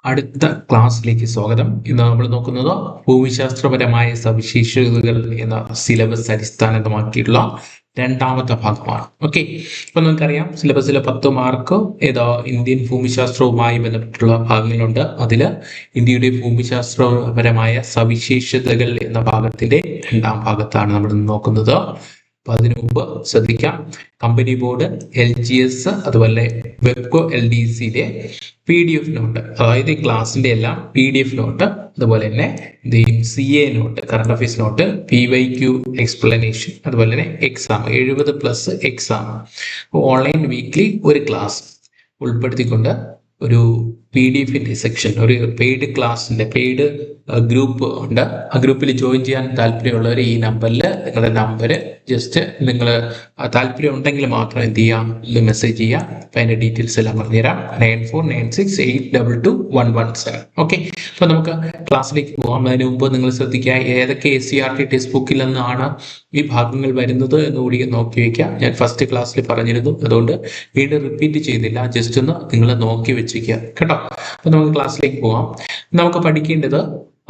അടുത്ത ക്ലാസ്സിലേക്ക് സ്വാഗതം. ഇന്ന് നമ്മൾ നോക്കുന്നത് ഭൂമിശാസ്ത്രപരമായ സവിശേഷതകൾ എന്ന സിലബസ് അടിസ്ഥാനമാക്കിയിട്ടുള്ള രണ്ടാമത്തെ ഭാഗമാണ്. ഓക്കെ, അപ്പൊ നമുക്കറിയാം സിലബസിലെ 10 മാർക്ക് ഇന്ത്യൻ ഭൂമിശാസ്ത്രവുമായി ബന്ധപ്പെട്ടുള്ള ഭാഗങ്ങളുണ്ട്. അതില് ഇന്ത്യയുടെ ഭൂമിശാസ്ത്രപരമായ സവിശേഷതകൾ എന്ന ഭാഗത്തിന്റെ രണ്ടാം ഭാഗത്താണ് നമ്മൾ നോക്കുന്നത്. അപ്പൊ അതിനു മുമ്പ് ശ്രദ്ധിക്കാം, കമ്പനി ബോർഡ്, LGS, അതുപോലെ വെബ്കോ LDCയിലെ PDF നോട്ട്, അതായത് ഈ ക്ലാസിന്റെ എല്ലാം PDF നോട്ട്, അതുപോലെ തന്നെ CA note, current affairs note, PYQ explanation, അതുപോലെ തന്നെ എക്സാം 70+ എക്സാം, ഓൺലൈൻ വീക്ക്ലി ഒരു ക്ലാസ് ഉൾപ്പെടുത്തിക്കൊണ്ട് ഒരു PDF സെക്ഷൻ, ഒരു പെയ്ഡ് ക്ലാസ്സിന്റെ പെയ്ഡ് ഗ്രൂപ്പ് ഉണ്ട്. ആ ഗ്രൂപ്പിൽ ജോയിൻ ചെയ്യാൻ താല്പര്യമുള്ളവർ ഈ നമ്പറിൽ നിങ്ങളുടെ നമ്പർ ജസ്റ്റ് നിങ്ങൾ താല്പര്യം ഉണ്ടെങ്കിൽ മാത്രം എന്ത് ചെയ്യാം, ഇത് മെസ്സേജ് ചെയ്യാം. അപ്പം അതിൻ്റെ ഡീറ്റെയിൽസ് എല്ലാം പറഞ്ഞുതരാം. 9496821117. ഓക്കെ, അപ്പോൾ നമുക്ക് ക്ലാസ്സിലേക്ക് പോകാം. അതിന് മുമ്പ് നിങ്ങൾ ശ്രദ്ധിക്കുക, ഏതൊക്കെ SCERT ടെക്സ്റ്റ് ബുക്കിൽ നിന്നാണ് ഈ ഭാഗങ്ങൾ വരുന്നത് എന്നുകൂടി നോക്കി വയ്ക്കുക. ഞാൻ ഫസ്റ്റ് ക്ലാസ്സിൽ പറഞ്ഞിരുന്നു, അതുകൊണ്ട് വീണ്ടും റിപ്പീറ്റ് ചെയ്യുന്നില്ല, ജസ്റ്റ് ഒന്ന് നിങ്ങൾ നോക്കി വെച്ചിരിക്കുക കേട്ടോ. അപ്പൊ നമുക്ക് ക്ലാസ്സിലേക്ക് പോകാം. നമുക്ക് പഠിക്കേണ്ടത്,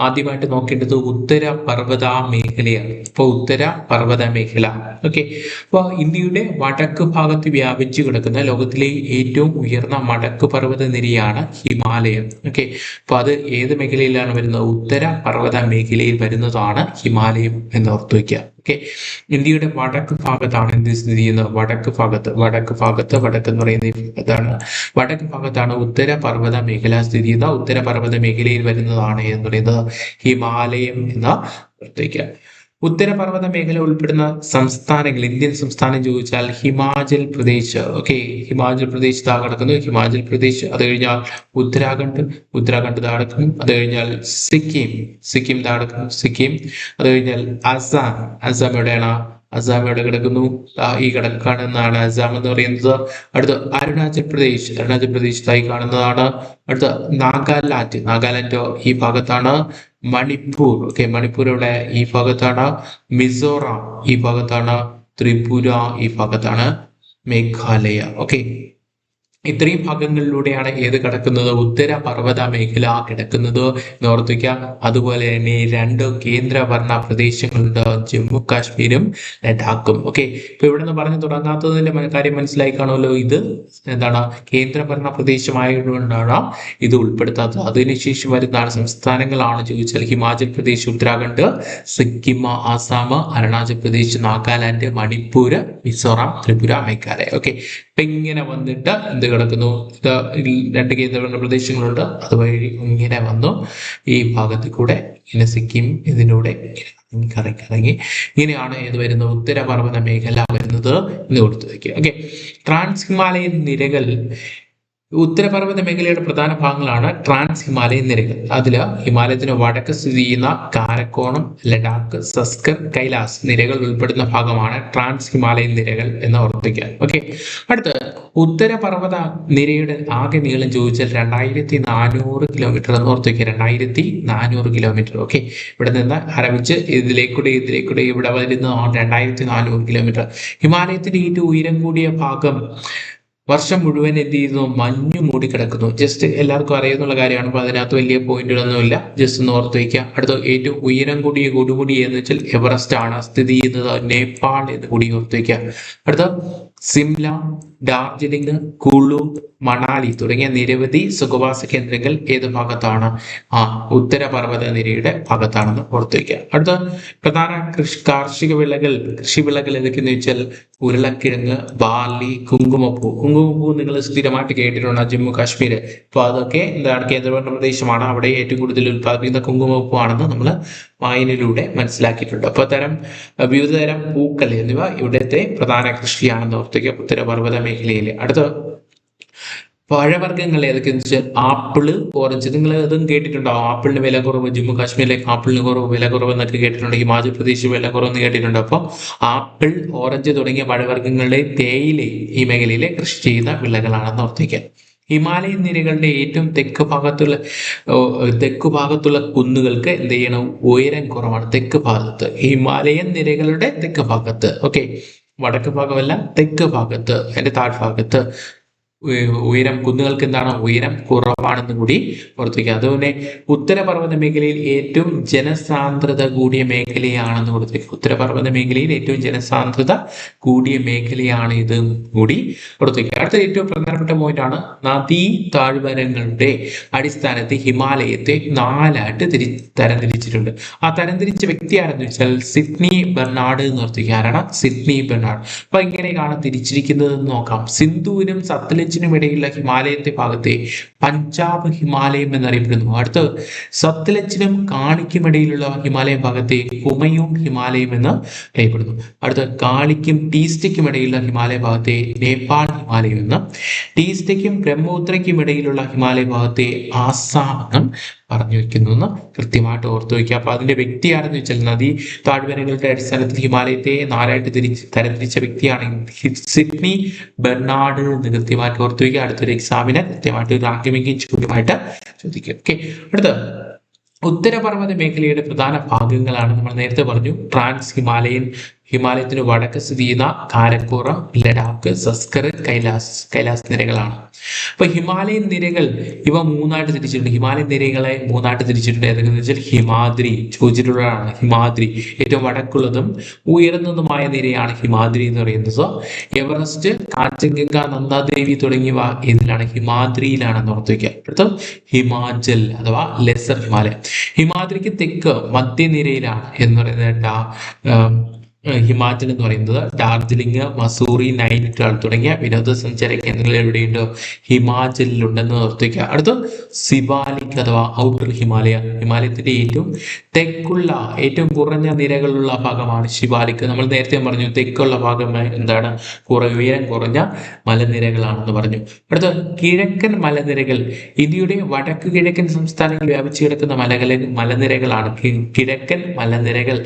ആദ്യമായിട്ട് നോക്കേണ്ടത് ഉത്തര പർവ്വത മേഖലയാണ്. ഇപ്പൊ ഉത്തര പർവ്വത മേഖല, ഓക്കെ, അപ്പോൾ ഇന്ത്യയുടെ വടക്ക് ഭാഗത്ത് വ്യാപിച്ചു കിടക്കുന്ന ലോകത്തിലെ ഏറ്റവും ഉയർന്ന വടക്ക് പർവ്വത നിരയാണ് ഹിമാലയം. ഓക്കെ, അപ്പൊ അത് ഏത് മേഖലയിലാണ് വരുന്നത്? ഉത്തര പർവ്വത മേഖലയിൽ വരുന്നതാണ് ഹിമാലയം എന്ന് ഓർത്തു വയ്ക്കുക. ഓക്കെ, ഇന്ത്യയുടെ വടക്ക് ഭാഗത്താണ് എന്ത് സ്ഥിതി ചെയ്യുന്നത്? വടക്ക് എന്ന് പറയുന്നത് ഇതാണ്. വടക്ക് ഭാഗത്താണ് ഉത്തര പർവ്വത മേഖല സ്ഥിതി ചെയ്യുന്നത്. ഉത്തര പർവ്വത മേഖലയിൽ വരുന്നതാണ് എന്ന് പറയുന്നത് ഹിമാലയം എന്ന ഓർത്തുവയ്ക്കുക. ഉത്തരപർവ്വത മേഖല ഉൾപ്പെടുന്ന സംസ്ഥാനങ്ങൾ, ഇന്ത്യൻ സംസ്ഥാനം ചോദിച്ചാൽ ഹിമാചൽ പ്രദേശ്. ഓക്കെ, ഹിമാചൽ പ്രദേശ് താ കിടക്കുന്നു, ഹിമാചൽ പ്രദേശ്. അത് കഴിഞ്ഞാൽ ഉത്തരാഖണ്ഡ് താ കിടക്കുന്നു. അത് കഴിഞ്ഞാൽ സിക്കിം താ കിടക്കുന്നു, സിക്കിം. അത് കഴിഞ്ഞാൽ അസം എവിടെയാണ്? അസം എവിടെ കിടക്കുന്നു? ഈ കാണുന്നതാണ് അസം എന്ന് പറയുന്നത്. അടുത്ത അരുണാചൽ പ്രദേശ് തായി കാണുന്നതാണ്. അടുത്ത നാഗാലാൻഡ് ഈ ഭാഗത്താണ്. മണിപ്പൂർ, ഓക്കെ, മണിപ്പൂർ ഇവിടെ ഈ ഭാഗത്താണ്. മിസോറാം ഈ ഭാഗത്താണ്. ത്രിപുര ഈ ഭാഗത്താണ്. മേഘാലയ. ഓക്കെ, ഇത്രയും ഭാഗങ്ങളിലൂടെയാണ് ഏത് കിടക്കുന്നത്? ഉത്തര പർവ്വത മേഖല കിടക്കുന്നത് എന്ന് ഓർത്തിക്കുക. അതുപോലെ തന്നെ 2 കേന്ദ്രഭരണ പ്രദേശങ്ങളുണ്ട്, ജമ്മു കാശ്മീരും ലഡാക്കും. ഓക്കെ, ഇപ്പൊ ഇവിടെ നിന്ന് പറഞ്ഞു തുടങ്ങാത്തതിന്റെ കാര്യം മനസ്സിലായി കാണുമല്ലോ. ഇത് എന്താണ്? കേന്ദ്രഭരണ പ്രദേശമായതുകൊണ്ടാണ് ഇത് ഉൾപ്പെടുത്താത്തത്. അതിനുശേഷം വരുന്നതാണ് സംസ്ഥാനങ്ങളാണ് ചോദിച്ചാൽ ഹിമാചൽ പ്രദേശ്, ഉത്തരാഖണ്ഡ്, സിക്കിം, ആസാം, അരുണാചൽ പ്രദേശ്, നാഗാലാൻഡ്, മണിപ്പൂർ, മിസോറാം, ത്രിപുര, മേഘാലയ. ഓക്കെ, ഇപ്പൊ ഇങ്ങനെ വന്നിട്ട് എന്ത് കിടക്കുന്നു? 2 കേന്ദ്രഭരണ പ്രദേശങ്ങളുണ്ട്. അതുവഴി ഇങ്ങനെ വന്നു ഈ ഭാഗത്ത് കൂടെ ഇങ്ങനെ സിക്കിം ഇതിലൂടെ കറങ്ങി ഇങ്ങനെയാണ് ഏത് വരുന്നത്? ഉത്തര പർവ്വത മേഖല വരുന്നത് എന്ന് കൊടുത്തു വയ്ക്കുക. ഓക്കെ, ട്രാൻസ് ഹിമാലയൻ നിരകൾ ഉത്തരപർവ്വത മേഖലയുടെ പ്രധാന ഭാഗങ്ങളാണ് ട്രാൻസ് ഹിമാലയൻ നിരകൾ. അതില് ഹിമാലയത്തിന് വടക്ക് സ്ഥിതി ചെയ്യുന്ന കാരക്കോണം, ലഡാക്ക്, സസ്കർ, കൈലാസ് നിരകൾ ഉൾപ്പെടുന്ന ഭാഗമാണ് ട്രാൻസ് ഹിമാലയൻ നിരകൾ എന്ന് ഓർമ്മിക്കുക. ഓക്കെ, അടുത്ത് ഉത്തരപർവ്വത നിരയുടെ ആകെ നീളം ചോദിച്ചാൽ 2400 കിലോമീറ്റർ എന്ന് ഓർമ്മിക്കുക. 2400 കിലോമീറ്റർ. ഓക്കെ, ഇവിടെ നിന്ന് ആരംഭിച്ച് ഇതിലേക്കൂടെ ഇവിടെ വരുന്ന 2400 കിലോമീറ്റർ. ഹിമാലയത്തിന്റെ ഏറ്റവും ഉയരം കൂടിയ ഭാഗം വർഷം മുഴുവൻ എന്ത് ചെയ്യുന്നു? മഞ്ഞു മൂടിക്കിടക്കുന്നു. ജസ്റ്റ് എല്ലാവർക്കും അറിയാവുന്ന കാര്യമാണ്. അപ്പൊ അതിനകത്ത് വലിയ പോയിന്റുകളൊന്നുമില്ല, ജസ്റ്റ് ഒന്ന് ഓർത്ത് വയ്ക്കുക. അടുത്ത ഏറ്റവും ഉയരം കൂടിയ കൊടുമുടി എന്ന് വെച്ചാൽ എവറസ്റ്റ് ആണ്. സ്ഥിതി ചെയ്യുന്നത് നേപ്പാൾ എന്ന് കൂടി ഓർത്ത് വയ്ക്കുക. അടുത്ത സിംല, ഡാർജിലിംഗ്, കുളു, മണാലി തുടങ്ങിയ നിരവധി സുഖവാസ കേന്ദ്രങ്ങൾ ഏത് ഭാഗത്താണ്? ഉത്തര പർവ്വത നിരയുടെ ഭാഗത്താണെന്ന് ഓർത്തു വയ്ക്കുക. അടുത്ത പ്രധാന കൃഷി വിളകൾ ഏതൊക്കെയെന്ന് വെച്ചാൽ ഉരുളക്കിഴങ്ങ്, ബാർലി, കുങ്കുമപ്പൂ നിങ്ങൾ സ്ഥിരമായിട്ട് കേട്ടിട്ടുണ്ട്, ജമ്മു കാശ്മീർ. അപ്പൊ അതൊക്കെ എന്താണ്? കേന്ദ്രഭരണ പ്രദേശമാണ്. അവിടെ ഏറ്റവും കൂടുതൽ ഉത്പാദിപ്പിക്കുന്ന കുങ്കുമപ്പൂ ആണെന്ന് നമ്മൾ വായനയിലൂടെ മനസ്സിലാക്കിയിട്ടുണ്ട്. അപ്പൊ വിവിധ തരം പൂക്കൾ എന്നിവ ഇവിടുത്തെ പ്രധാന കൃഷിയാണെന്ന് ഓർത്തിക്കുക ഉത്തരപർവ്വത മേഖലയിൽ. അടുത്ത പഴവർഗ്ഗങ്ങൾ ഏതൊക്കെയെന്ന് വെച്ചാൽ ആപ്പിള്, ഓറഞ്ച്. നിങ്ങൾ അതും കേട്ടിട്ടുണ്ടാവും. ആപ്പിളിന് വില കുറവ്, ജമ്മു കാശ്മീരിലേക്ക് ആപ്പിളിന് വില കുറവ് എന്നൊക്കെ കേട്ടിട്ടുണ്ട്. ഹിമാചൽ പ്രദേശ് വില കുറവെന്ന് കേട്ടിട്ടുണ്ട്. അപ്പോൾ ആപ്പിൾ, ഓറഞ്ച് തുടങ്ങിയ പഴവർഗ്ഗങ്ങളുടെ തേയില ഈ മേഖലയിലെ കൃഷി ചെയ്യുന്ന വിളകളാണെന്ന് ഓർത്തിക്കുക. ഹിമാലയൻ നിരകളുടെ ഏറ്റവും തെക്കു ഭാഗത്തുള്ള കുന്നുകൾക്ക് എന്ത് ചെയ്യണം? ഉയരം കുറവാണ്. തെക്ക് ഭാഗത്ത്, ഹിമാലയൻ നിരകളുടെ തെക്ക് ഭാഗത്ത്. ഓക്കെ, വടക്ക് ഭാഗമല്ല, തെക്ക് ഭാഗത്ത്, അതിന്റെ താഴ്ഭാഗത്ത് ഉയരം കുന്നുകൾക്ക് എന്താണ് ഉയരം കുറവാണെന്ന് കൂടി ഓർത്തിരിക്കുക. അതുപോലെ ഉത്തരപർവ്വത മേഖലയിൽ ഏറ്റവും ജനസാന്ദ്രത കൂടിയ മേഖലയാണെന്ന് കൊടുത്തിരിക്കുക. ഉത്തരപർവ്വത മേഖലയിൽ ഏറ്റവും ജനസാന്ദ്രത കൂടിയ മേഖലയാണ് ഇത് കൂടി ഓർത്തിരിക്കുക. അടുത്ത ഏറ്റവും പ്രധാനപ്പെട്ട പോയിന്റ് ആണ് നദീ താഴ്വരങ്ങളുടെ അടിസ്ഥാനത്തിൽ ഹിമാലയത്തെ 4ആയിട്ട് തരംതിരിച്ചിട്ടുണ്ട്. ആ തരംതിരിച്ച വ്യക്തി ആരെന്ന് വെച്ചാൽ സിഡ്നി ബെർണാഡ് എന്ന് ഓർത്തിരിക്കുക. ആരാണ്? Sydney Bernard. അപ്പൊ ഇങ്ങനെയാണ് തിരിച്ചിരിക്കുന്നത് നോക്കാം. സിന്ധുവിനും സത്ലജിനും ഇടയിലുള്ള ഹിമാലയത്തെ ഭാഗത്തെ പഞ്ചാബ് ഹിമാലയം എന്നറിയപ്പെടുന്നു. അടുത്ത് സത്ലജിനും കാളിക്കും ഇടയിലുള്ള ഹിമാലയ ഭാഗത്തെ ഹുമയൂൺ ഹിമാലയം എന്ന് അറിയപ്പെടുന്നു. അടുത്ത് കാളിക്കും ടീസ്റ്റയ്ക്കും ഇടയിലുള്ള ഹിമാലയ ഭാഗത്തെ നേപ്പാൾ ഹിമാലയം എന്നും ടീസ്റ്റയ്ക്കും ബ്രഹ്മപുത്രയ്ക്കും ഇടയിലുള്ള ഹിമാലയ ഭാഗത്തെ ആസാം എന്നും പറഞ്ഞു വെക്കുന്നു എന്ന് കൃത്യമായിട്ട് ഓർത്തു വയ്ക്കുക. അപ്പൊ അതിന്റെ വ്യക്തി ആരെന്ന് വെച്ചാൽ നദീ താഴ്വരകളുടെ അടിസ്ഥാനത്തിൽ ഹിമാലയത്തെ 4ആയിട്ട് തരംതിരിച്ച വ്യക്തിയാണ് സിഡ്നി ബെർണാഡ് എന്ന് കൃത്യമായിട്ട് ഓർത്തു വയ്ക്കുക. അടുത്തൊരു എക്സാമിന് കൃത്യമായിട്ട് റാങ്കിങ്ങിങ് ചോദ്യമായിട്ട് ചോദിക്കും. ഓക്കെ, അടുത്ത ഉത്തരപർവ്വത മേഖലയുടെ പ്രധാന ഭാഗങ്ങളാണ് നമ്മൾ നേരത്തെ പറഞ്ഞു. ട്രാൻസ് ഹിമാലയത്തിന് വടക്ക് സ്ഥിതി ചെയ്യുന്ന കാരക്കോറം, ലഡാക്ക്, സസ്കർ, കൈലാസ് നിരകളാണ്. അപ്പൊ ഹിമാലയൻ നിരകൾ ഇവ 3ആയിട്ട് തിരിച്ചിട്ടുണ്ട്. ഹിമാലയൻ നിരകളെ 3ആയിട്ട് തിരിച്ചിട്ടുണ്ട്. ഏതൊക്കെയെന്ന് വെച്ചാൽ ഹിമാദ്രി ചോദിച്ചിട്ടുള്ളതാണ്. ഹിമാദ്രി ഏറ്റവും വടക്കുള്ളതും ഉയർന്നതുമായ നിരയാണ് ഹിമാദ്രി എന്ന് പറയുന്നത്. എവറസ്റ്റ്, കാഞ്ചൻജംഗ, നന്ദാദേവി തുടങ്ങിയവ ഇതിലാണ് ഹിമാദ്രിയിലാണെന്ന് ഓർത്തു വയ്ക്കുക. അടുത്ത ഹിമാചൽ അഥവാ ലെസർ ഹിമാലയം. ഹിമാദ്രിക്ക് തെക്ക് മധ്യനിരയിലാണ് എന്ന് പറയുന്നത് ഹിമാചൽ എന്ന് പറയുന്നത്. ഡാർജിലിംഗ്, മസൂറി, നൈനിറ്റാൾ തുടങ്ങിയ വിനോദസഞ്ചാര കേന്ദ്രങ്ങൾ എവിടെയുണ്ട്? ഹിമാചലിലുണ്ടെന്ന് ഓർത്തിക്കുക. അടുത്ത സിവാലിക് അഥവാ ഔട്ടർ ഹിമാലയത്തിന്റെ ഏറ്റവും തെക്കുള്ള ഏറ്റവും കുറഞ്ഞ നിരകളുള്ള ഭാഗമാണ് ശിവാലിക്. നമ്മൾ നേരത്തെ പറഞ്ഞു തെക്കുള്ള ഭാഗം എന്താണ്? ഉയരം കുറഞ്ഞ മലനിരകളാണെന്ന് പറഞ്ഞു. അടുത്ത കിഴക്കൻ മലനിരകൾ. ഇന്ത്യയുടെ വടക്ക് കിഴക്കൻ സംസ്ഥാനങ്ങൾ വ്യാപിച്ചു കിടക്കുന്ന മലനിരകളാണ് കിഴക്കൻ മലനിരകൾ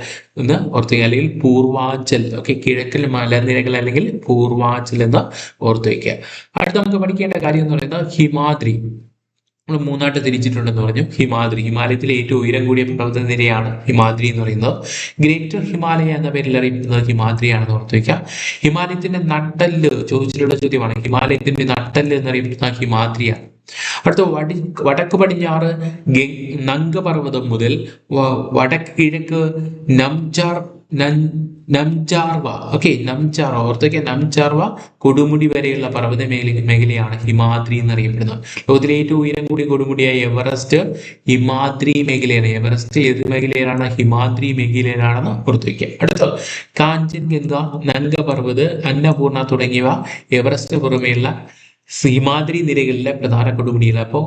എന്ന് ഓർത്തുക. അല്ലെങ്കിൽ പൂർവാഞ്ചൽ. ഓക്കെ, കിഴക്കൻ മലനിരകൾ അല്ലെങ്കിൽ പൂർവാഞ്ചൽ എന്ന് ഓർത്തു വയ്ക്കുക. അടുത്ത നമുക്ക് പഠിക്കേണ്ട കാര്യം എന്ന് പറയുന്നത് ഹിമാദ്രി. നമ്മൾ 3ആയിട്ട് തിരിച്ചിട്ടുണ്ടെന്ന് പറഞ്ഞു. ഹിമാലയത്തിലെ ഏറ്റവും ഉയരം കൂടിയ പർവ്വത നിരയാണ് ഹിമാദ്രി എന്ന് പറയുന്നത്. ഗ്രേറ്റർ ഹിമാലയ എന്ന പേരിൽ അറിയപ്പെടുന്നത് ഹിമാദ്രിയാണെന്ന് ഓർത്തു വയ്ക്കുക. ഹിമാലയത്തിന്റെ നട്ടെല്ല് ചോദിച്ചിട്ടുള്ള ചോദ്യമാണ്. ഹിമാലയത്തിന്റെ നട്ടെല്ല് എന്നറിയപ്പെടുന്ന ഹിമാദ്രിയാണ്. അടുത്ത വടക്ക് പടിഞ്ഞാറ് നംഗപർവ്വതം മുതൽ വടക്ക് കിഴക്ക് നംജാർവ കൊടുമുടി വരെയുള്ള പർവ്വത മേഖലയാണ് ഹിമാദ്രി എന്നറിയപ്പെടുന്നത്. ലോകത്തിലെ ഏറ്റവും ഉയരം കൂടിയ കൊടുമുടിയായ എവറസ്റ്റ് ഹിമാദ്രി മേഖലയാണ്. എവറസ്റ്റ് ഏത് മേഖലയിലാണ്? ഹിമാദ്രി മേഖലയിലാണെന്ന് ഓർത്തു വയ്ക്കുക. അടുത്ത കാഞ്ചൻജംഗ, നംഗ പർവ്വത്, അന്നപൂർണ തുടങ്ങിയവ എവറസ്റ്റ് പുറമെയുള്ള ഹിമാദ്രി നിരകളിലെ പ്രധാന കൊടുമുടിയാണ്. അപ്പോൾ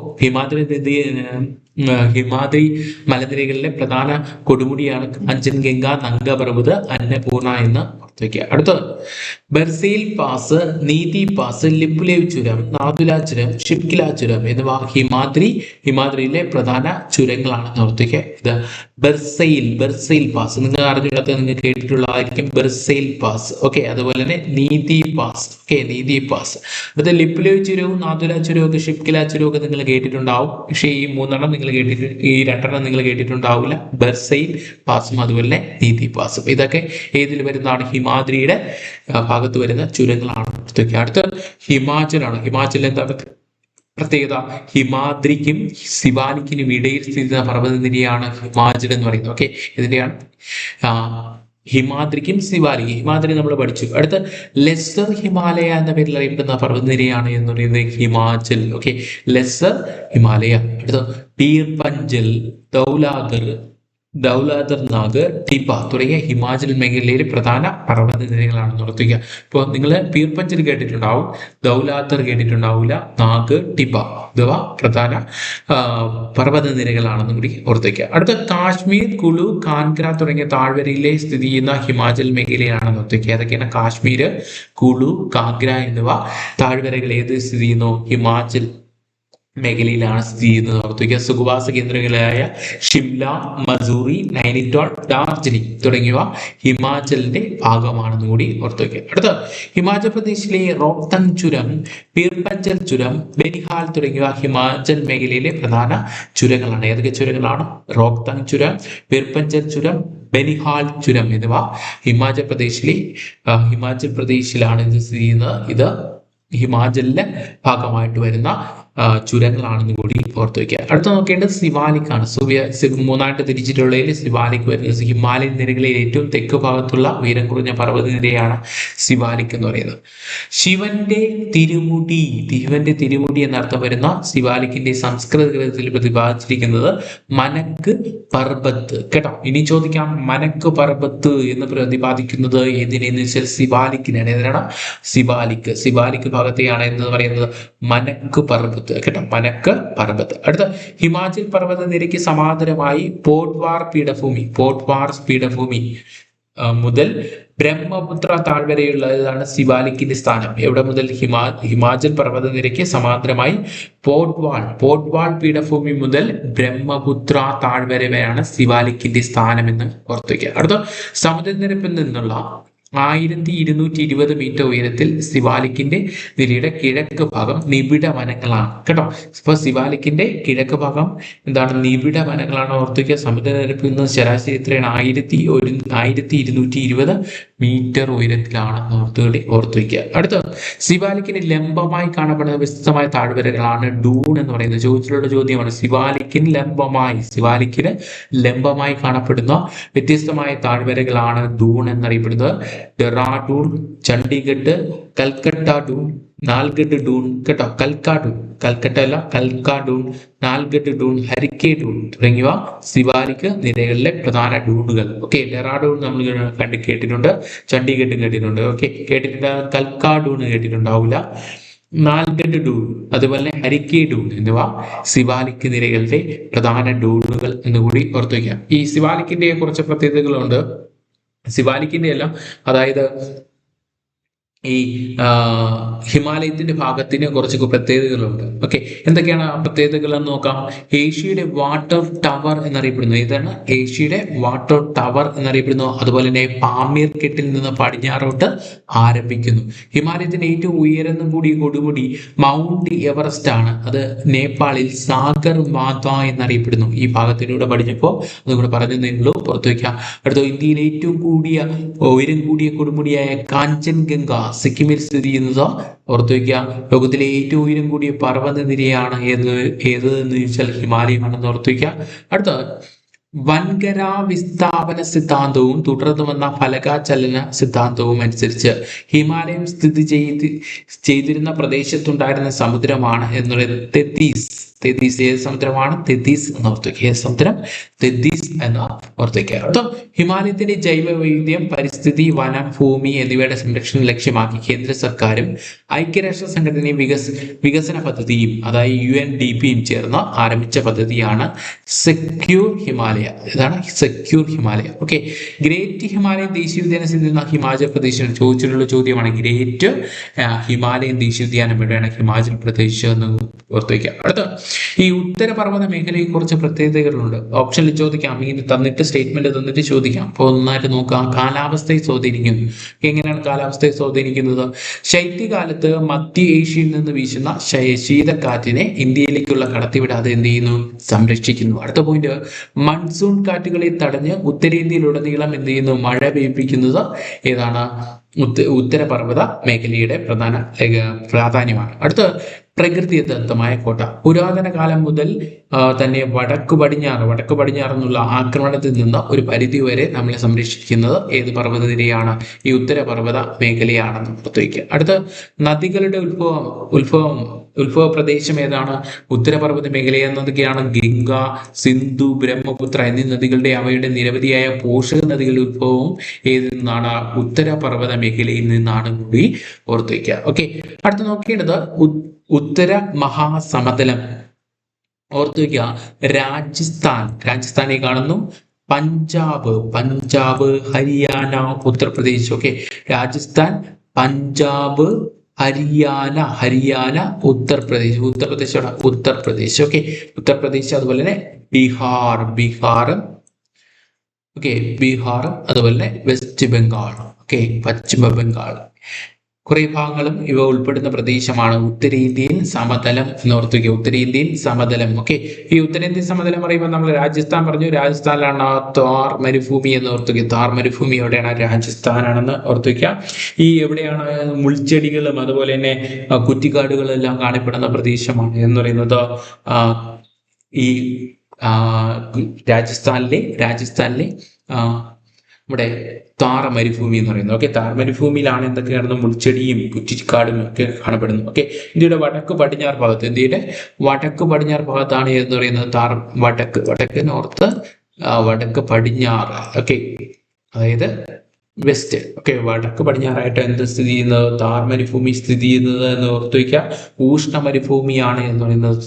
ഹിമാദ്രി മലനിരകളിലെ പ്രധാന കൊടുമുടിയാണ് കാഞ്ചൻജംഗ, നംഗ പർവ്വത്, അന്നപൂർണ എന്ന് ഓർത്തുവയ്ക്കുക. അടുത്തത് ബർസെയിൽ പാസ്, നീതി പാസ്, ലിപുലേവ് ചുരം, നാഥുല ചുരം, ഷിപ്കില ചുരം എന്നിവ ഹിമാദ്രിയിലെ പ്രധാന ചുരങ്ങളാണെന്ന് ഓർത്തുവയ്ക്കുക. ഇത് ബർസെയിൽ പാസ് നിങ്ങൾ അറിഞ്ഞിടത്ത് നിങ്ങൾ കേട്ടിട്ടുള്ളതായിരിക്കും. ബർസെയിൽ പാസ്. ഓക്കെ, അതുപോലെ തന്നെ നീതി പാസ്. ഓക്കെ, നീതി പാസ്. അടുത്ത ലിപുലേവ് ചുരവും നാഥുല ചുരവും ഒക്കെ ഷിപ്കില ചുരവും ഒക്കെ നിങ്ങൾ കേട്ടിട്ടുണ്ടാവും. പക്ഷേ ഈ 3 നിങ്ങൾ ഈ 2 നിങ്ങൾ കേട്ടിട്ടുണ്ടാവില്ല. ബർസെയിൽ പാസും അതുപോലെ നീതി പാസും. ഇതൊക്കെ ഏതിൽ വരുന്നതാണ്? ഹിമാദ്രിയുടെ ഭാഗത്ത് വരുന്ന ചുരങ്ങളാണ്. അടുത്ത ഹിമാചലാണ്. ഹിമാചൽ എന്താ പ്രത്യേകത? ഹിമാദ്രിക്കും സിവാലിക്കിനും ഇടയിൽ സ്ഥിതി ചെയ്യുന്ന പർവ്വതനിരയാണ് ഹിമാചൽ എന്ന് പറയുന്നത്. ഓക്കെ, ഇതിന്റെയാണ് ഹിമാദ്രിക്കും ഹിമാദ്രി നമ്മൾ പഠിച്ചു. അടുത്ത ലെസർ ഹിമാലയ എന്ന പേരിൽ അറിയപ്പെടുന്ന പർവ്വതനിരയാണ് എന്ന് പറയുന്നത് ഹിമാചൽ. Okay, lesser Himalaya. അടുത്ത പീർപഞ്ചൽ, ദൗലാധർ നാഗ്, ടിബ തുടങ്ങിയ ഹിമാചൽ മേഖലയിലെ പ്രധാന പർവ്വത നിരകളാണെന്ന് ഓർത്തുക. ഇപ്പോൾ നിങ്ങൾ പീർപഞ്ചൽ കേട്ടിട്ടുണ്ടാവും, ദൗലാധർ കേട്ടിട്ടുണ്ടാവില്ല, നാഗ്, ടിബ ഇവ പ്രധാന പർവ്വത നിരകളാണെന്ന് കൂടി ഓർത്തുവയ്ക്കുക. അടുത്ത കാശ്മീർ, കുളു, കാൻഗ്ര തുടങ്ങിയ താഴ്വരയിലെ സ്ഥിതി ചെയ്യുന്ന ഹിമാചൽ മേഖലയാണെന്ന് ഓർത്തുവയ്ക്കുക. ഏതൊക്കെയാണ്? കാശ്മീർ, കുളു, കാൻഗ്ര എന്നിവ താഴ്വരകൾ ഏത് സ്ഥിതി ചെയ്യുന്നു? ഹിമാചൽ മേഖലയിലാണ് സ്ഥിതി ചെയ്യുന്നത്. ഓർത്തുവയ്ക്കുക. സുഖവാസ കേന്ദ്രങ്ങളായ ഷിംല, മസൂറി, നൈനിറ്റാൾ, ഡാർജിലിംഗ് തുടങ്ങിയവ ഹിമാചലിന്റെ ഭാഗമാണെന്ന് കൂടി ഓർത്തുവയ്ക്കുക. അടുത്ത ഹിമാചൽ പ്രദേശിലെ റോഹ്തങ് ചുരം, പീർപഞ്ചൽ ചുരം, ബനിഹാൽ തുടങ്ങിയവ ഹിമാചൽ മേഖലയിലെ പ്രധാന ചുരങ്ങളാണ്. ഏതൊക്കെ ചുരങ്ങളാണ്? റോഹ്തങ് ചുരം, പീർപഞ്ചൽ ചുരം, ബനിഹാൽ ചുരം എന്നിവ ഹിമാചൽ പ്രദേശിലാണ് ഇത് സ്ഥിതി ചെയ്യുന്നത്. ഇത് ഹിമാചലിലെ ഭാഗമായിട്ട് വരുന്ന ചുരങ്ങളാണെന്ന് കൂടി ഓർത്ത് വയ്ക്കുക. അടുത്ത നോക്കേണ്ടത് സിവാലിക്കാണ്. മൂന്നായിട്ട് തിരിച്ചിട്ടുള്ളതിൽ സിവാലിക് വരുന്നത് ഹിമാലയൻ നിരകളിൽ ഏറ്റവും തെക്ക് ഭാഗത്തുള്ള ഉയരം കുറഞ്ഞ പർവ്വത നിരയാണ് സിവാലിക് എന്ന് പറയുന്നത്. ശിവന്റെ തിരുമുടി എന്നർത്ഥം വരുന്ന സിവാലിക്കിന്റെ സംസ്കൃത ഗ്രന്ഥത്തിൽ പ്രതിപാദിച്ചിരിക്കുന്നത് മനക്ക് പർബത്ത്. കേട്ടോ, ഇനി ചോദിക്കാം, മനക്ക് പർബത്ത് എന്ന് പ്രതിപാദിക്കുന്നത് ഏതിനെന്ന് വെച്ചാൽ സിവാലിക്കിനാണ്. ഏതാണ്? സിവാലിക് ഭാഗത്തെയാണ് എന്ന് പറയുന്നത് മനക്ക് പർബത്ത്. കേട്ടോ, മനക്ക് പർബത്ത്. അടുത്ത ഹിമാചൽ പർവ്വത നിരയ്ക്ക് സമാന്തരമായി പോട്ട്വാർ പീഠഭൂമി മുതൽ ബ്രഹ്മപുത്ര താഴ്വരയുള്ളതാണ് സിവാലിക്കിന്റെ സ്ഥാനം. എവിടെ മുതൽ? ഹിമാചൽ പർവ്വത നിരയ്ക്ക് സമാന്തരമായി പോട്ട്വാൾ പീഠഭൂമി മുതൽ ബ്രഹ്മപുത്ര താഴ്വര വരെയാണ് സിവാലിക്കിന്റെ സ്ഥാനം എന്ന് ഓർത്തുവയ്ക്കുക. അടുത്ത സമുദ്രനിരപ്പിൽ നിന്നുള്ള 1220 മീറ്റർ ഉയരത്തിൽ സിവാലിക്കിന്റെ നിരയുടെ കിഴക്ക് ഭാഗം നിബിഡ വനങ്ങളാണ്. കേട്ടോ, ഇപ്പൊ സിവാലിക്കിന്റെ കിഴക്ക് ഭാഗം എന്താണ്? നിബിഡ വനങ്ങളാണ്. ഓർത്തുവയ്ക്കുക. സമുദ്രനിരപ്പിൽ നിന്ന് ശരാശരി എത്രയാണ്? 1220 മീറ്റർ ഉയരത്തിലാണ് ഓർത്തുവയ്ക്കുക. അടുത്ത സിവാലിക്കിന് ലംബമായി കാണപ്പെടുന്ന വ്യത്യസ്തമായ താഴ്വരകളാണ് ഡൂൺ എന്ന് പറയുന്നത്. ചോദിച്ചിട്ടുള്ള ചോദ്യമാണ്. സിവാലിക്കിന് ലംബമായി കാണപ്പെടുന്ന വ്യത്യസ്തമായ താഴ്വരകളാണ് ഡൂൺ എന്നറിയപ്പെടുന്നത്. ഡെറാഡൂൺ, ചണ്ഡീഗഡ്, കൽക്കട്ട ഡൂൺ, നാൽഗഡ് ഡൂൺ. കേട്ടോ, കൽക്കാഡൂൺ, നാൽഗഡ് ഡൂൺ, ഹരിക്കെ ഡൂൺ തുടങ്ങിയവ സിവാലിക് നിരകളിലെ പ്രധാന ഡൂണുകൾ. ഓക്കെ, ഡെറാഡൂൺ നമ്മൾ കേട്ടിട്ടുണ്ട്, ചണ്ഡീഗഡ് കേട്ടിട്ടുണ്ട്. ഓക്കെ, കേട്ടിട്ടുണ്ട്. കൽക്കാഡൂൺ കേട്ടിട്ടുണ്ടാവില്ല. നാൽഗഡ് ഡൂൺ അതുപോലെ ഹരിക്കെ ഡൂൺ എന്നിവ സിവാലിക് നിരകളുടെ പ്രധാന ഡൂണുകൾ എന്നുകൂടി ഓർത്തു വയ്ക്കാം. ഈ സിവാലിക്കിന്റെ കുറച്ച് പ്രത്യേകതകളുണ്ട്. സിവാലിക്കിന്റെ എല്ലാം, അതായത് ഈ ഹിമാലയത്തിന്റെ ഭാഗത്തിന് കുറച്ച് പ്രത്യേകതകളുണ്ട്. ഓക്കെ, എന്തൊക്കെയാണ് ആ പ്രത്യേകതകൾ എന്ന് നോക്കാം. ഏഷ്യയുടെ വാട്ടർ ടവർ എന്നറിയപ്പെടുന്നു. ഏതാണ്? ഏഷ്യയുടെ വാട്ടർ ടവർ എന്നറിയപ്പെടുന്നു. അതുപോലെ തന്നെ പാമീർ കെട്ടിൽ നിന്ന് പടിഞ്ഞാറോട്ട് ആരംഭിക്കുന്നു. ഹിമാലയത്തിന്റെ ഏറ്റവും ഉയരം കൂടിയ കൊടുമുടി മൗണ്ട് എവറസ്റ്റ് ആണ്. അത് നേപ്പാളിൽ സാഗർ മാത എന്നറിയപ്പെടുന്നു. ഈ ഭാഗത്തിലൂടെ പഠിച്ചപ്പോൾ അതുകൂടെ പറഞ്ഞതേയുള്ളൂ, പുറത്തു വയ്ക്കാം. അടുത്ത ഇന്ത്യയിലെ ഏറ്റവും ഉയരം കൂടിയ കൊടുമുടിയായ കാഞ്ചൻഗംഗ സിക്കിമിൽ സ്ഥിതി ചെയ്യുന്നത് ഓർത്തു വയ്ക്കുക. ലോകത്തിലെ ഏറ്റവും ഉയരം കൂടിയ പർവ്വത നിരയാണ് ഏത് എന്ന് ചോദിച്ചാൽ ഹിമാലയമാണെന്ന് ഓർത്തു വയ്ക്കുക. അടുത്ത വൻകര വിസ്ഥാപന സിദ്ധാന്തവും തുടർന്ന് വന്ന ഫലകാചലന സിദ്ധാന്തവും അനുസരിച്ച് ഹിമാലയം സ്ഥിതി ചെയ്തിരുന്ന പ്രദേശത്തുണ്ടായിരുന്ന സമുദ്രമാണ് എന്നുള്ളത് തെത്തീസ്. ഏത് സമുദ്രമാണ്? തെത്തീസ് എന്ന് ഓർത്തുവയ്ക്കുക. സമുദ്രം തെത്തീസ് എന്ന് ഓർത്തുവയ്ക്കുക. അടുത്ത ഹിമാലയത്തിന്റെ ജൈവ വൈവിധ്യം, പരിസ്ഥിതി, വനം, ഭൂമി എന്നിവയുടെ സംരക്ഷണം ലക്ഷ്യമാക്കി കേന്ദ്ര സർക്കാരും ഐക്യരാഷ്ട്ര സംഘടനയും വികസന പദ്ധതിയും, അതായത് UNDPയും ചേർന്ന് ആരംഭിച്ച പദ്ധതിയാണ് സെക്യൂർ ഹിമാലയ. ഇതാണ് secure Himalaya. Okay, great Himalayan ദേശീയോദ്യാനം സ്ഥിതി ചെയ്യുന്ന ഹിമാചൽ പ്രദേശിൽ ചോദിച്ചിട്ടുള്ള ചോദ്യമാണ്. ഗ്രേറ്റ് ഹിമാലയൻ ദേശീയോദ്യാനം എവിടെയാണ്? ഹിമാചൽ പ്രദേശ് എന്ന് ഓർത്തുവയ്ക്കുക. അടുത്ത ഈ ഉത്തരപർവ്വത മേഖലയിൽ കുറച്ച് പ്രത്യേകതകളുണ്ട്. ഓപ്ഷനിൽ ചോദിക്കാം, ഇങ്ങനെ തന്നിട്ട് സ്റ്റേറ്റ്മെന്റ് തന്നിട്ട് ചോദിക്കാം. അപ്പോൾ ഒന്നായിട്ട് നോക്കാം. കാലാവസ്ഥയെ സ്വാധീനിക്കുന്നു. എങ്ങനെയാണ് കാലാവസ്ഥയെ സ്വാധീനിക്കുന്നത്? ശൈത്യകാലത്ത് മധ്യ ഏഷ്യയിൽ നിന്ന് വീശുന്ന ശീതക്കാറ്റിനെ ഇന്ത്യയിലേക്കുള്ള കടത്തിവിടാതെ എന്ത് ചെയ്യുന്നു? സംരക്ഷിക്കുന്നു. അടുത്ത പോയിന്റ്, മൺസൂൺ കാറ്റുകളെ തടഞ്ഞ് ഉത്തരേന്ത്യയിലുടനീളം എന്ത് ചെയ്യുന്നു? മഴ പെയ്യിപ്പിക്കുന്നത് ഏതാണ്? ഉത്തരപർവ്വത മേഖലയുടെ പ്രാധാന്യമാണ്. അടുത്ത പ്രകൃതിദത്തമായ കോട്ട. പുരാതന കാലം മുതൽ തന്നെ വടക്കു പടിഞ്ഞാറ് എന്നുള്ള ആക്രമണത്തിൽ നിന്ന് ഒരു പരിധി വരെ നമ്മളെ സംരക്ഷിക്കുന്നത് ഏത് പർവ്വതനിരയാണ്? ഈ ഉത്തരപർവ്വത മേഖലയാണെന്ന് ഓർത്തുവയ്ക്കുക. അടുത്ത നദികളുടെ ഉത്ഭവ പ്രദേശം ഏതാണ്? ഉത്തരപർവ്വത മേഖല എന്നതൊക്കെയാണ് ഗംഗ, സിന്ധു, ബ്രഹ്മപുത്ര എന്നീ നദികളുടെ അവയുടെ നിരവധിയായ പോഷക നദികളുടെ ഉത്ഭവവും ഏതിൽ നിന്നാണ്? ഉത്തരപർവ്വത മേഖലയിൽ നിന്നാണ് കൂടി ഓർത്തുവയ്ക്കുക. ഓക്കെ, അടുത്ത നോക്കേണ്ടത് ഉത്തര മഹാസമതലം. ഓർത്തുവയ്ക്കുക. രാജസ്ഥാനെ കാണുന്നു. പഞ്ചാബ്, ഹരിയാന, ഉത്തർപ്രദേശ്. ഓക്കെ, രാജസ്ഥാൻ, പഞ്ചാബ്, ഹരിയാന, ഉത്തർപ്രദേശ്. ഓക്കെ, ഉത്തർപ്രദേശ്. അതുപോലെ തന്നെ ബീഹാർ, ഓക്കെ, ബീഹാർ. അതുപോലെ തന്നെ വെസ്റ്റ് ബംഗാൾ. ഓക്കെ, പശ്ചിമ ബംഗാൾ. കുറെ ഭാഗങ്ങളും ഇവ ഉൾപ്പെടുന്ന പ്രദേശമാണ് ഉത്തരേന്ത്യൻ സമതലം എന്ന് ഓർത്തുവയ്ക്കുക. ഉത്തരേന്ത്യൻ സമതലം. ഓക്കെ, ഈ ഉത്തരേന്ത്യൻ സമതലം പറയുമ്പോൾ നമ്മൾ രാജസ്ഥാൻ പറഞ്ഞു. രാജസ്ഥാനിലാണ് ഥാർ മരുഭൂമി എന്ന് ഓർത്തുവയ്ക്കുക. ഥാർ മരുഭൂമി എവിടെയാണ്? രാജസ്ഥാനാണെന്ന് ഓർത്തുവയ്ക്കുക. ഈ എവിടെയാണ് മുൾച്ചെടികളും അതുപോലെ തന്നെ കുറ്റിക്കാടുകളും എല്ലാം കാണപ്പെടുന്ന പ്രദേശമാണ് എന്ന് പറയുന്നത് ഈ രാജസ്ഥാനിലെ നമ്മുടെ താറ മരുഭൂമി എന്ന് പറയുന്നത്. ഓക്കെ, താർ മരുഭൂമിയിലാണ് എന്തൊക്കെയാണ്? മുൾച്ചെടിയും കുറ്റിക്കാടും ഒക്കെ കാണപ്പെടുന്നു. ഓക്കെ, ഇന്ത്യയുടെ വടക്ക് പടിഞ്ഞാറ് ഭാഗത്താണ് എന്ന് പറയുന്നത് താർ. വടക്ക് നോർത്ത്, വടക്ക് പടിഞ്ഞാറ്. ഓക്കെ, അതായത് വെസ്റ്റ്. ഓക്കെ, വടക്ക് പടിഞ്ഞാറായിട്ട് എന്ത് സ്ഥിതി ചെയ്യുന്നത്? താർ മരുഭൂമി സ്ഥിതി ചെയ്യുന്നത് എന്ന് ഓർത്തു വയ്ക്കുക. ഊഷ്ണ മരുഭൂമിയാണ് എന്ന് പറയുന്നത്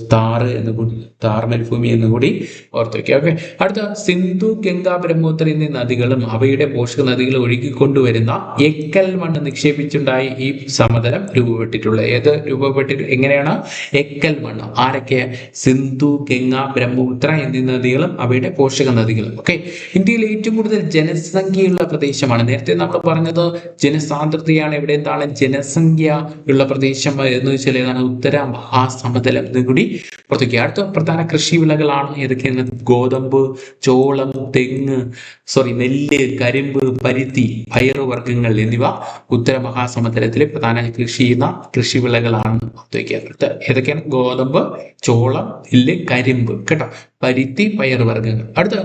താർ മരുഭൂമി എന്ന് കൂടി ഓർത്തു വയ്ക്കുക. ഓക്കെ, അടുത്ത സിന്ധു, ഗംഗ, ബ്രഹ്മപുത്ര എന്നീ നദികളും അവയുടെ പോഷക നദികളും ഒഴുകിക്കൊണ്ടുവരുന്ന എക്കൽ മണ്ണ് നിക്ഷേപിച്ചുണ്ടായി ഈ സമതലം രൂപപ്പെട്ടിട്ടുള്ളത്. എങ്ങനെയാണ്? എക്കൽ മണ്ണ്. ആരൊക്കെ? സിന്ധു, ഗംഗ, ബ്രഹ്മപുത്ര എന്നീ നദികളും അവയുടെ പോഷക നദികളും. ഓക്കെ, ഇന്ത്യയിൽ ഏറ്റവും കൂടുതൽ ജനസംഖ്യയുള്ള പ്രദേശമാണ്. നേരത്തെ നമ്മൾ പറഞ്ഞത് ജനസാന്ദ്രതയാണ്. ഇവിടെ എന്താണ്? ജനസംഖ്യ ഉള്ള പ്രദേശം എന്ന് വെച്ചാൽ ഏതാണ്? ഉത്തര മഹാസമതലം എന്ന് കൂടി പുറത്തേക്ക്. അടുത്ത പ്രധാന കൃഷി വിളകളാണ് ഏതൊക്കെയാണ്? ഗോതമ്പ്, ചോളം, നെല്ല്, കരിമ്പ്, പരുത്തി, പയറുവർഗ്ഗങ്ങൾ എന്നിവ ഉത്തര മഹാസമതലത്തിലെ പ്രധാന കൃഷി ചെയ്യുന്ന കൃഷി വിളകളാണ് പുറത്തേക്ക്. ഏതൊക്കെയാണ്? ഗോതമ്പ്, ചോളം, നെല്ല്, കരിമ്പ്, കേട്ടോ, പരുത്തി, പയറുവർഗ്ഗങ്ങൾ. അടുത്ത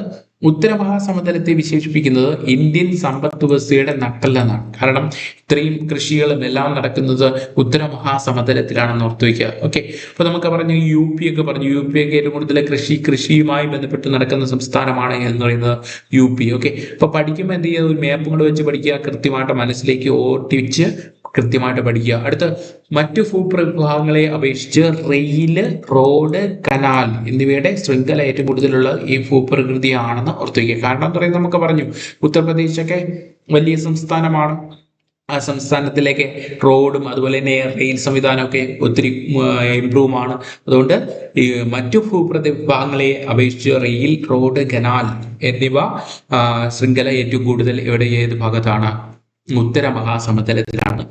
ഉത്തര മഹാസമതലത്തെ വിശേഷിപ്പിക്കുന്നത് ഇന്ത്യൻ സമ്പദ് വ്യവസ്ഥയുടെ നട്ടെല്ലെന്നാണ്. കാരണം ഇത്രയും കൃഷികളും എല്ലാം നടക്കുന്നത് ഉത്തര മഹാസമതലത്തിലാണെന്ന് ഓർത്തു വയ്ക്കുക. ഓക്കെ, അപ്പൊ നമുക്ക് പറഞ്ഞു യു പി ഒക്കെ ഏറ്റവും കൂടുതൽ കൃഷിയുമായി ബന്ധപ്പെട്ട് നടക്കുന്ന സംസ്ഥാനമാണ് എന്ന് പറയുന്നത് യു പി. ഓക്കെ, അപ്പൊ പഠിക്കുമ്പോൾ എന്ത് ചെയ്യുക? ഒരു മാപ്പ് കൊണ്ട് വെച്ച് പഠിക്കുക, കൃത്യമായിട്ട് മനസ്സിലേക്ക് ഓട്ടിച്ച് കൃത്യമായിട്ട് പഠിക്കുക. അടുത്ത മറ്റു ഭൂപ്രവിഭാഗങ്ങളെ അപേക്ഷിച്ച് റെയില്, റോഡ്, കനാൽ എന്നിവയുടെ ശൃംഖല ഏറ്റവും കൂടുതലുള്ള ഈ ഭൂപ്രകൃതിയാണെന്ന് ഓർത്തു വയ്ക്കുക. കാരണം എന്താ പറയുക? നമുക്ക് പറഞ്ഞു ഉത്തർപ്രദേശൊക്കെ വലിയ സംസ്ഥാനമാണ്. ആ സംസ്ഥാനത്തിലേക്ക് റോഡും അതുപോലെ തന്നെ റെയിൽ സംവിധാനമൊക്കെ ഒത്തിരി ഇംപ്രൂവ് ആണ്. അതുകൊണ്ട് ഈ മറ്റു ഭൂപ്രവിഭാഗങ്ങളെ അപേക്ഷിച്ച് റെയിൽ, റോഡ്, കനാൽ എന്നിവ ശൃംഖല ഏറ്റവും കൂടുതൽ ഏത് ഭാഗത്താണ്? ഉത്തര മഹാസമതലത്തിലാണ്.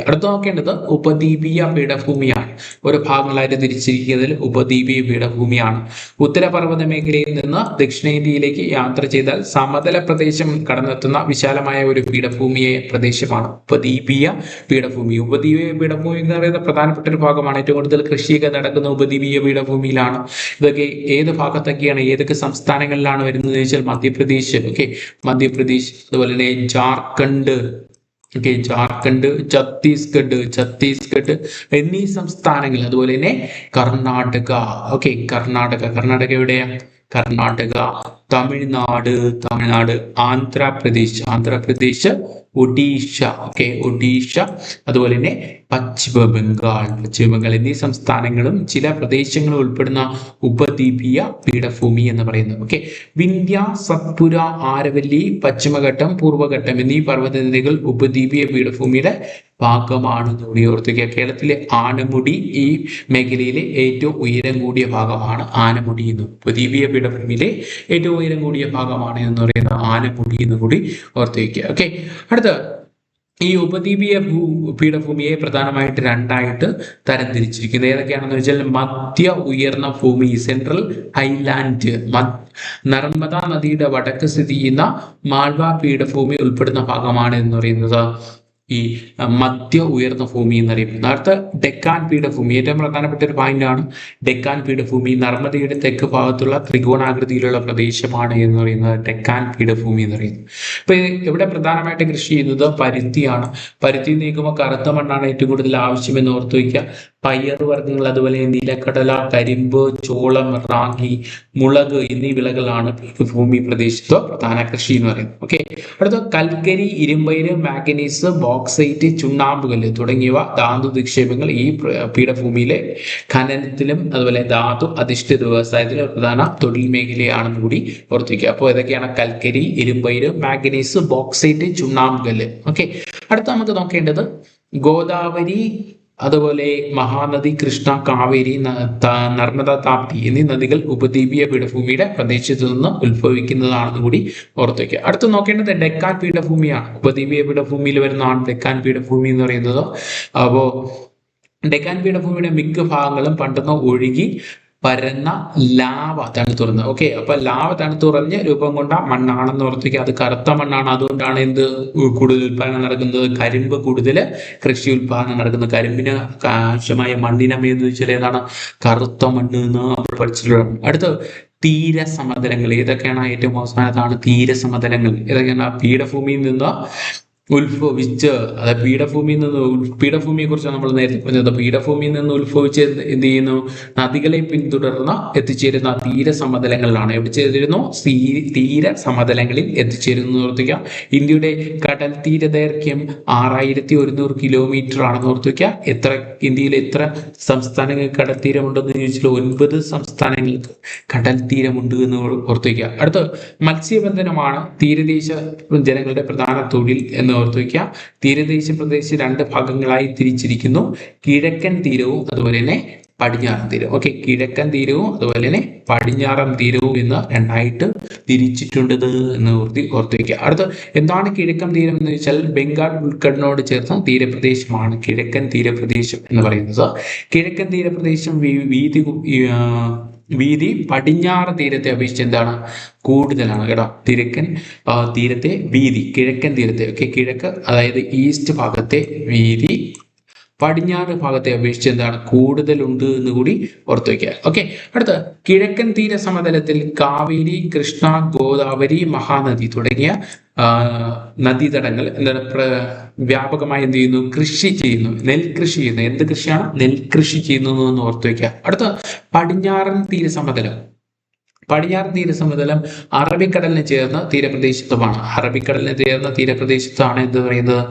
അടുത്ത് നോക്കേണ്ടത് ഉപദ്വീപീയ പീഠഭൂമിയാണ്. ഒരു ഭാഗങ്ങളായിട്ട് തിരിച്ചിരിക്കുന്നതിൽ ഉപദ്വീപീയ പീഠഭൂമിയാണ്. ഉത്തരപർവ്വത മേഖലയിൽ നിന്ന് ദക്ഷിണേന്ത്യയിലേക്ക് യാത്ര ചെയ്താൽ സമതല പ്രദേശം കടന്നെത്തുന്ന വിശാലമായ ഒരു പ്രദേശമാണ് ഉപദ്വീപീയ പീഠഭൂമി. ഉപദ്വീപീയ പീഠഭൂമി എന്ന് പറയുന്ന പ്രധാനപ്പെട്ട ഒരു ഭാഗമാണ്. ഏറ്റവും കൂടുതൽ കൃഷിയൊക്കെ നടക്കുന്ന ഉപദ്വീപീയ പീഠഭൂമിയിലാണ്. ഇതൊക്കെ ഏത് ഭാഗത്തൊക്കെയാണ്, ഏതൊക്കെ സംസ്ഥാനങ്ങളിലാണ് വരുന്നത് ചോദിച്ചാൽ മധ്യപ്രദേശ്. ഓക്കെ, മധ്യപ്രദേശ്, അതുപോലെ തന്നെ ജാർഖണ്ഡ്, ഛത്തീസ്ഗഡ് എന്നീ സംസ്ഥാനങ്ങൾ. അതുപോലെ തന്നെ കർണാടക. ഓക്കെ, കർണാടക എവിടെയാ? തമിഴ്നാട്, ആന്ധ്രാപ്രദേശ്, ഒഡീഷ. ഓക്കെ, ഒഡീഷ, അതുപോലെ തന്നെ പശ്ചിമ ബംഗാൾ എന്നീ സംസ്ഥാനങ്ങളും ചില പ്രദേശങ്ങളും ഉൾപ്പെടുന്ന ഉപദ്വീപീയ പീഠഭൂമി എന്ന് പറയുന്നത്. ഓക്കെ, വിന്ധ്യ, സത്പുര, ആരവല്ലി, പശ്ചിമഘട്ടം, പൂർവ്വഘട്ടം എന്നീ പർവ്വതനിരകൾ ഉപദ്വീപീയ പീഠഭൂമിയുടെ ഭാഗമാണ്. ഓർത്തുക. കേരളത്തിലെ ആനമുടി ഈ മേഖലയിലെ ഏറ്റവും ഉയരം കൂടിയ ഭാഗമാണ് ആനമുടി എന്ന്. ഉപദ്വീപീയ പീഠഭൂമിയിലെ ഏറ്റവും ഉയരം കൂടിയ ഭാഗമാണ് എന്ന് പറയുന്നത് ആനമുടി എന്ന് കൂടി ഓർത്തു വയ്ക്കുക. ഓക്കെ, അടുത്ത ഈ ഉപദ്വീപീയ പീഠഭൂമിയെ പ്രധാനമായിട്ട് രണ്ടായിട്ട് തരംതിരിച്ചിരിക്കുന്നത്. ഏതൊക്കെയാണെന്ന് വെച്ചാൽ മധ്യ ഉയർന്ന ഭൂമി, സെൻട്രൽ ഹൈലാൻഡ്, നർമ്മദ നദിയുടെ വടക്ക് സ്ഥിതി ചെയ്യുന്ന മാൾവ പീഠഭൂമി ഉൾപ്പെടുന്ന ഭാഗമാണ് എന്ന് പറയുന്നത് ഈ മധ്യ ഉയർന്ന ഭൂമി എന്നറിയപ്പെടുന്നത്. അടുത്ത ഡെക്കാൻ പീഠഭൂമി, ഏറ്റവും പ്രധാനപ്പെട്ട ഒരു പോയിന്റാണ്. ഡെക്കാൻ പീഠഭൂമി നർമ്മദയുടെ തെക്ക് ഭാഗത്തുള്ള ത്രികോണാകൃതിയിലുള്ള പ്രദേശമാണ് എന്ന് പറയുന്നത് ഡെക്കാൻ പീഠഭൂമി എന്ന് പറയുന്നത്. ഇപ്പൊ ഇവിടെ പ്രധാനമായിട്ട് കൃഷി ചെയ്യുന്നത് പരുത്തിയാണ്. പരുത്തി നീക്കുമ്പോൾ കറുത്ത മണ്ണാണ് ഏറ്റവും കൂടുതൽ ആവശ്യമെന്ന് ഓർത്തു വയ്ക്കുക. പയറുവർഗ്ഗങ്ങൾ, അതുപോലെ നിലക്കടല, കരിമ്പ്, ചോളം, റാഗി, മുളക് എന്നീ വിളകളാണ് പീഠഭൂമി പ്രദേശത്ത് പ്രധാന കൃഷി എന്ന് പറയുന്നത്. ഓക്കെ, അടുത്ത കൽക്കരി, ഇരുമ്പയിര്, മാംഗനീസ്, ബോക്സൈറ്റ്, ചുണ്ണാമ്പുകല്ല് തുടങ്ങിയവ ധാതു നിക്ഷേപങ്ങൾ ഈ പീഠഭൂമിയിലെ ഖനനത്തിലും അതുപോലെ ധാതു അധിഷ്ഠിത വ്യവസായത്തിലും പ്രധാന തൊഴിൽ മേഖലയാണെന്ന് കൂടി ഓർത്തിക്കുക. അപ്പോൾ ഇതൊക്കെയാണ് കൽക്കരി, ഇരുമ്പയിര്, മാംഗനീസ്, ബോക്സൈറ്റ്, ചുണ്ണാമ്പുകല്ല്. ഓക്കെ, അടുത്ത നമുക്ക് നോക്കേണ്ടത് ഗോദാവരി അതുപോലെ മഹാനദി, കൃഷ്ണ, കാവേരി, നർമ്മദ, താപ്തി എന്നീ നദികൾ ഉപദ്വീപീയ പീഠഭൂമിയുടെ പ്രദേശത്തു നിന്ന് ഉത്ഭവിക്കുന്നതാണെന്ന് കൂടി ഓർത്തു വയ്ക്കുക. അടുത്ത് നോക്കേണ്ടത് ഡെക്കാൻ പീഠഭൂമിയാണ്. ഉപദ്വീപീയ പീഠഭൂമിയിൽ വരുന്നതാണ് ഡെക്കാൻ പീഠഭൂമി എന്ന് പറയുന്നത്. അപ്പോ ഡെക്കാൻ പീഠഭൂമിയുടെ മിക്ക ഭാഗങ്ങളും പണ്ടെന്ന് ഒഴുകി പരന്ന ലാവ തണുത്തുറന്ന്. ഓക്കെ, അപ്പൊ ലാവ തണുത്തുറഞ്ഞ് രൂപം കൊണ്ട മണ്ണാണെന്ന് ഓർത്തിക്കുക. അത് കറുത്ത മണ്ണാണ്. അതുകൊണ്ടാണ് എന്ത് കൂടുതൽ ഉത്പാദനം നടക്കുന്നത്? കരിമ്പ് കൂടുതൽ കൃഷി ഉത്പാദനം നടക്കുന്നത്. കരിമ്പിന് ആവശ്യമായ മണ്ണിനമ എന്ന് വെച്ചാൽ ഏതാണ്? കറുത്ത മണ്ണ് എന്ന് നമ്മൾ പഠിച്ചിട്ടുള്ളതാണ്. അടുത്ത തീരസമതലങ്ങൾ. ഏതൊക്കെയാണ്? ഏറ്റവും അവസാനത്താണ് തീരസമതലങ്ങൾ. ഏതൊക്കെയാണ്? പീഠഭൂമിയിൽ നിന്ന് ഉത്ഭവിച്ച്, അതായത് പീഠഭൂമിയെ കുറിച്ചാണ് നമ്മൾ നേരത്തെ പറഞ്ഞത്. പീഠഭൂമിയിൽ നിന്ന് ഉത്ഭവിച്ച് എന്ത് ചെയ്യുന്നു? നദികളെ പിന്തുടർന്ന് എത്തിച്ചേരുന്ന തീരസമതലങ്ങളിലാണ്. എവിടെ ചേരുന്നു? തീരസമതലങ്ങളിൽ എത്തിച്ചേരുന്നു ഓർത്തുക. ഇന്ത്യയുടെ കടൽ തീര ദൈർഘ്യം 6100 കിലോമീറ്റർ ആണെന്ന് ഓർത്തുക. ഇന്ത്യയിൽ എത്ര സംസ്ഥാനങ്ങൾക്ക് കടൽ തീരമുണ്ടെന്ന് ചോദിച്ചാൽ 9 സംസ്ഥാനങ്ങൾക്ക് കടൽ തീരമുണ്ട് എന്ന് ഓർത്തുക. അടുത്ത മത്സ്യബന്ധനമാണ് തീരദേശ ജനങ്ങളുടെ പ്രധാന തൊഴിൽ എന്ന് ഓർത്തു വയ്ക്കുക. തീരദേശ പ്രദേശം 2 ഭാഗങ്ങളായി തിരിച്ചിരിക്കുന്നു. കിഴക്കൻ തീരവും അതുപോലെ തന്നെ പടിഞ്ഞാറൻ തീരവും. ഓക്കെ, കിഴക്കൻ തീരവും അതുപോലെ തന്നെ പടിഞ്ഞാറൻ തീരവും എന്ന് 2ആയിട്ട് തിരിച്ചിട്ടുണ്ട് എന്ന് ഓർത്തു വയ്ക്കുക. അടുത്ത എന്താണ് കിഴക്കൻ തീരം എന്ന് വെച്ചാൽ ബംഗാൾ ഉൾക്കടലിനോട് ചേർന്ന തീരപ്രദേശമാണ് കിഴക്കൻ തീരപ്രദേശം എന്ന് പറയുന്നത്. കിഴക്കൻ തീരപ്രദേശം വീതി പടിഞ്ഞാറ് തീരത്തെ അപേക്ഷിച്ച് എന്താണ്? കൂടുതലാണ് കേട്ടോ. കിഴക്കൻ തീരത്തെ ഓക്കെ, കിഴക്ക് അതായത് ഈസ്റ്റ് ഭാഗത്തെ വീതി പടിഞ്ഞാറ് ഭാഗത്തെ അപേക്ഷിച്ച് എന്താണ്? കൂടുതലുണ്ട് എന്ന് കൂടി ഓർത്തു വയ്ക്കുക. ഓക്കെ, അടുത്ത കിഴക്കൻ തീര സമതലത്തിൽ കാവേരി, കൃഷ്ണ, ഗോദാവരി, മഹാനദി തുടങ്ങിയ നദീതടങ്ങൾ എന്താണ് വ്യാപകമായി എന്ത് ചെയ്യുന്നു? കൃഷി ചെയ്യുന്നു. നെൽകൃഷി ചെയ്യുന്നു. എന്ത് കൃഷിയാണ്? നെൽകൃഷി ചെയ്യുന്നു എന്ന് ഓർത്തു വയ്ക്കുക. അടുത്ത പടിഞ്ഞാറൻ തീരസമതലം. പടിഞ്ഞാറൻ തീരസമതലം അറബിക്കടലിന് ചേർന്ന തീരപ്രദേശത്തുമാണ്. അറബിക്കടലിന് ചേർന്ന തീരപ്രദേശത്താണ് എന്ത് പറയുന്നത്?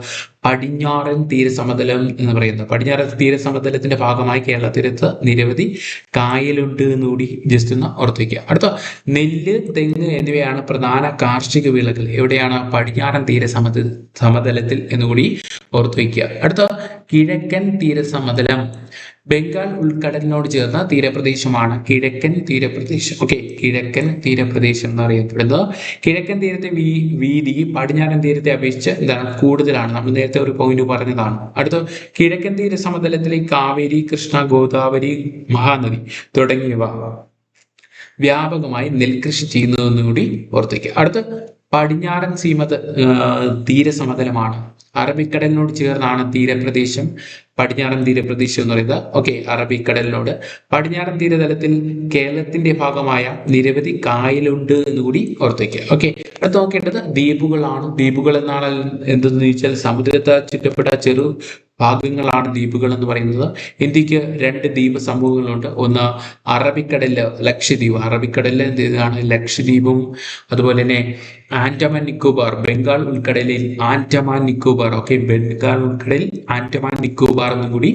പടിഞ്ഞാറൻ തീരസമതലം എന്ന് പറയുന്നത്. പടിഞ്ഞാറൻ തീരസമതലത്തിന്റെ ഭാഗമായി കേരള തീരത്ത് നിരവധി കായലുണ്ട് എന്നുകൂടി ജസ്റ്റ് ഒന്ന് ഓർത്തു വയ്ക്കുക. അടുത്ത നെല്ല്, തെങ്ങ് എന്നിവയാണ് പ്രധാന കാർഷിക വിളകൾ. എവിടെയാണ്? പടിഞ്ഞാറൻ സമതലത്തിൽ എന്നുകൂടി ഓർത്തു വയ്ക്കുക. അടുത്ത കിഴക്കൻ തീരസമതലം ബംഗാൾ ഉൾക്കടലിനോട് ചേർന്ന തീരപ്രദേശമാണ് കിഴക്കൻ തീരപ്രദേശം. ഓക്കെ, കിഴക്കൻ തീരപ്രദേശം എന്ന് അറിയപ്പെടുന്നത്. കിഴക്കൻ തീരത്തെ വീതി പടിഞ്ഞാറൻ തീരത്തെ അപേക്ഷിച്ച് എന്താണ്? കൂടുതലാണ്. നമ്മൾ നേരത്തെ ഒരു പോയിന്റ് പറഞ്ഞതാണ്. അടുത്ത കിഴക്കൻ തീര സമതലത്തിലെ കാവേരി, കൃഷ്ണ, ഗോദാവരി, മഹാനദി തുടങ്ങിയവ വ്യാപകമായി നെൽകൃഷി ചെയ്യുന്നതെന്ന് കൂടി ഓർത്തിക്കുക. അടുത്ത പടിഞ്ഞാറൻ തീരസമതലമാണ്. അറബിക്കടലിനോട് ചേർന്നാണ് തീരപ്രദേശം പടിഞ്ഞാറൻ തീരപ്രദേശം എന്ന് പറയുന്നത്. ഓക്കെ, അറബിക്കടലിനോട് പടിഞ്ഞാറൻ തീരതലത്തിൽ കേരളത്തിന്റെ ഭാഗമായ നിരവധി കായലുണ്ട് എന്ന് കൂടി ഓർത്തു വയ്ക്കുക. ഓക്കെ, അടുത്ത് നോക്കേണ്ടത് ദ്വീപുകളാണ്. ദ്വീപുകൾ എന്നാണ് എന്തെന്ന് ചോദിച്ചാൽ സമുദ്രത്താൽ ചുറ്റപ്പെട്ട ചെറു ഭാഗങ്ങളാണ് ദ്വീപുകൾ എന്ന് പറയുന്നത്. ഇന്ത്യക്ക് 2 ദ്വീപ് സമൂഹങ്ങളുണ്ട്. ഒന്ന് അറബിക്കടലില് ലക്ഷദ്വീപ്. അറബിക്കടലിൽ എന്താണ്? ലക്ഷദ്വീപും അതുപോലെ തന്നെ ആൻഡമാൻ നിക്കോബാർ. ബംഗാൾ ഉൾക്കടലിൽ ആൻഡമാൻ നിക്കോബാർ. ഓക്കെ, ബംഗാൾ ഉൾക്കടലിൽ ആൻഡമാൻ നിക്കോബാർ എന്നും കൂടി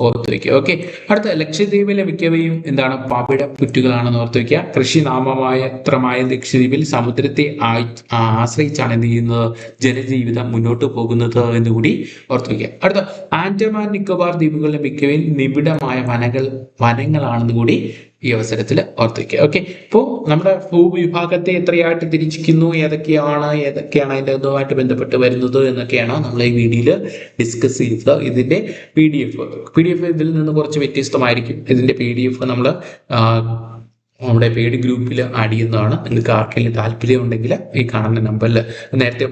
ഓർത്തു വയ്ക്കുക. ഓക്കെ, അടുത്ത ലക്ഷദ്വീപിലെ മിക്കവയും എന്താണ്? പവിഴ പുറ്റുകളാണെന്ന് ഓർത്തു വയ്ക്കുക. കൃഷി നാമമാത്രമായ ലക്ഷദ്വീപിൽ സമുദ്രത്തെ ആശ്രയിച്ചാണ് എന്ത് ചെയ്യുന്നത്? ജനജീവിതം മുന്നോട്ട് പോകുന്നത് എന്നുകൂടി ഓർത്തു വയ്ക്കുക. അടുത്ത ആൻഡമാൻ നിക്കോബാർ ദ്വീപുകളിലെ മിക്കവയും നിബിഡമായ വനങ്ങളാണെന്ന് കൂടി ഈ അവസരത്തിൽ ഓർത്തു വയ്ക്കുക. ഓക്കെ, ഇപ്പോൾ നമ്മുടെ ഭൂവിഭാഗത്തെ എത്രയായിട്ട് തിരിച്ചിരിക്കുന്നു, ഏതൊക്കെയാണ് അതിൻ്റെ ഇതുമായിട്ട് ബന്ധപ്പെട്ട് വരുന്നത് എന്നൊക്കെയാണ് നമ്മൾ ഈ വീഡിയോയിൽ ഡിസ്കസ് ചെയ്തത്. ഇതിന്റെ PDF ഇതിൽ നിന്ന് കുറച്ച് വ്യത്യസ്തമായിരിക്കും. ഇതിന്റെ PDF നമ്മൾ നമ്മുടെ പെയ്ഡ് ഗ്രൂപ്പിൽ ആഡ് ചെയ്യുന്നതാണ്. നിങ്ങൾക്ക് ആർക്കെങ്കിലും താല്പര്യം ഉണ്ടെങ്കിൽ ഈ കാണുന്ന നമ്പറിൽ നേരത്തെ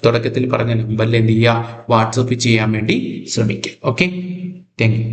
തുടക്കത്തിൽ പറഞ്ഞ നമ്പറിൽ എന്ത് ചെയ്യുക? വാട്സപ്പ് ചെയ്യാൻ വേണ്ടി ശ്രമിക്കുക. Okay, thank you.